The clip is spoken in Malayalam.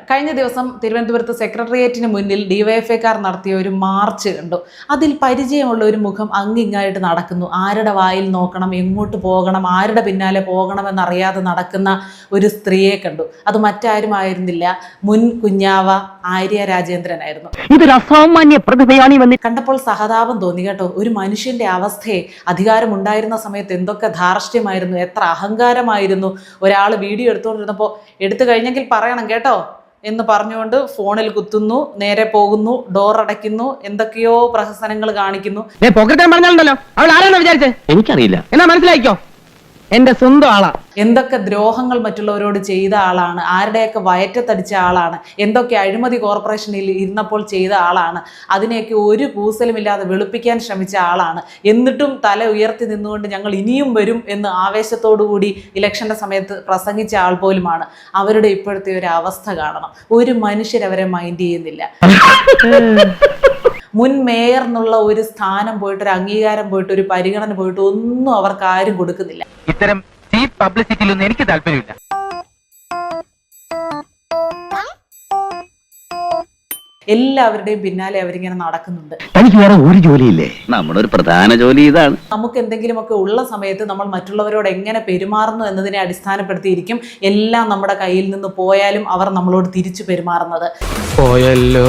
കഴിഞ്ഞ ദിവസം തിരുവനന്തപുരത്ത് സെക്രട്ടേറിയറ്റിന് മുന്നിൽ ഡിവൈഎഫ്ഐക്കാർ നടത്തിയ ഒരു മാർച്ച് കണ്ടു. അതിൽ പരിചയമുള്ള ഒരു മുഖം അങ്ങിങ്ങായിട്ട് നടക്കുന്നു. ആരുടെ വായിൽ നോക്കണം, എങ്ങോട്ട് പോകണം, ആരുടെ പിന്നാലെ പോകണമെന്നറിയാതെ നടക്കുന്ന ഒരു സ്ത്രീയെ കണ്ടു. അത് മറ്റാരുമായിരുന്നില്ല, മുൻ കുഞ്ഞാവ ആര്യ രാജേന്ദ്രനായിരുന്നു. ഇതൊരു അസാമാന്യ പ്രതിഭയാണ്. കണ്ടപ്പോൾ സഹതാപം തോന്നി കേട്ടോ. ഒരു മനുഷ്യന്റെ അവസ്ഥയെ, അധികാരമുണ്ടായിരുന്ന സമയത്ത് എന്തൊക്കെ ധാർഷ്ട്യമായിരുന്നു, എത്ര അഹങ്കാരമായിരുന്നു. ഒരാൾ വീഡിയോ എടുത്തുകൊണ്ടിരുന്നപ്പോൾ എടുത്തു കഴിഞ്ഞെങ്കിൽ പറയണം കേട്ടോ എന്ന് പറഞ്ഞുകൊണ്ട് ഫോണിൽ കുത്തുന്നു, നേരെ പോകുന്നു, ഡോർ അടയ്ക്കുന്നു, എന്തൊക്കെയോ പ്രഹസനങ്ങൾ കാണിക്കുന്നു. പറഞ്ഞാലുണ്ടല്ലോ അവൾ ആരാണോ വിചാരിച്ചത് എനിക്കറിയില്ല എന്നാ മനസ്സിലാക്കിക്കോ. എന്റെ സ്വന്തം ആളാ. എന്തൊക്കെ ദ്രോഹങ്ങൾ മറ്റുള്ളവരോട് ചെയ്ത ആളാണ്, ആരുടെയൊക്കെ വയറ്റത്തടിച്ച ആളാണ്, എന്തൊക്കെ അഴിമതി കോർപ്പറേഷനിൽ ഇരുന്നപ്പോൾ ചെയ്ത ആളാണ്, അതിനെയൊക്കെ ഒരു കൂസലുമില്ലാതെ വെളുപ്പിക്കാൻ ശ്രമിച്ച ആളാണ്. എന്നിട്ടും തല ഉയർത്തി നിന്നുകൊണ്ട് ഞങ്ങൾ ഇനിയും വരും എന്ന് ആവേശത്തോടുകൂടി ഇലക്ഷന്റെ സമയത്ത് പ്രസംഗിച്ച ആൾ പോലുമാണ്. അവരുടെ ഇപ്പോഴത്തെ ഒരു അവസ്ഥ കാണണം. ഒരു മനുഷ്യരവരെ മൈൻഡ് ചെയ്യുന്നില്ല. മുൻ മേയർ എന്നുള്ള ഒരു സ്ഥാനം പോയിട്ട്, ഒരു അംഗീകാരം പോയിട്ട്, ഒരു പരിഗണന പോയിട്ട് ഒന്നും അവർക്ക് ആരും കൊടുക്കുന്നില്ല. ഇത്തരം ചീപ്പ് പബ്ലിസിറ്റിയിലൊന്നും എനിക്ക് താല്പര്യമില്ല. എല്ലാവരുടെയും പിന്നാലെ അവരിങ്ങനെ നടക്കുന്നുണ്ട്. എനിക്ക് വേറെ ഒരു ജോലിയില്ലേ? നമ്മുടെ ഒരു പ്രധാന ജോലി ഇതാണ്. നമുക്ക് എന്തെങ്കിലുമൊക്കെ ഉള്ള സമയത്ത് നമ്മൾ മറ്റുള്ളവരോട് എങ്ങനെ പെരുമാറുന്നു എന്നതിനെ അടിസ്ഥാനപ്പെടുത്തിയിരിക്കും എല്ലാം നമ്മുടെ കയ്യിൽ നിന്ന് പോയാലും അവർ നമ്മളോട് തിരിച്ചു പെരുമാറുന്നത്. പോയല്ലോ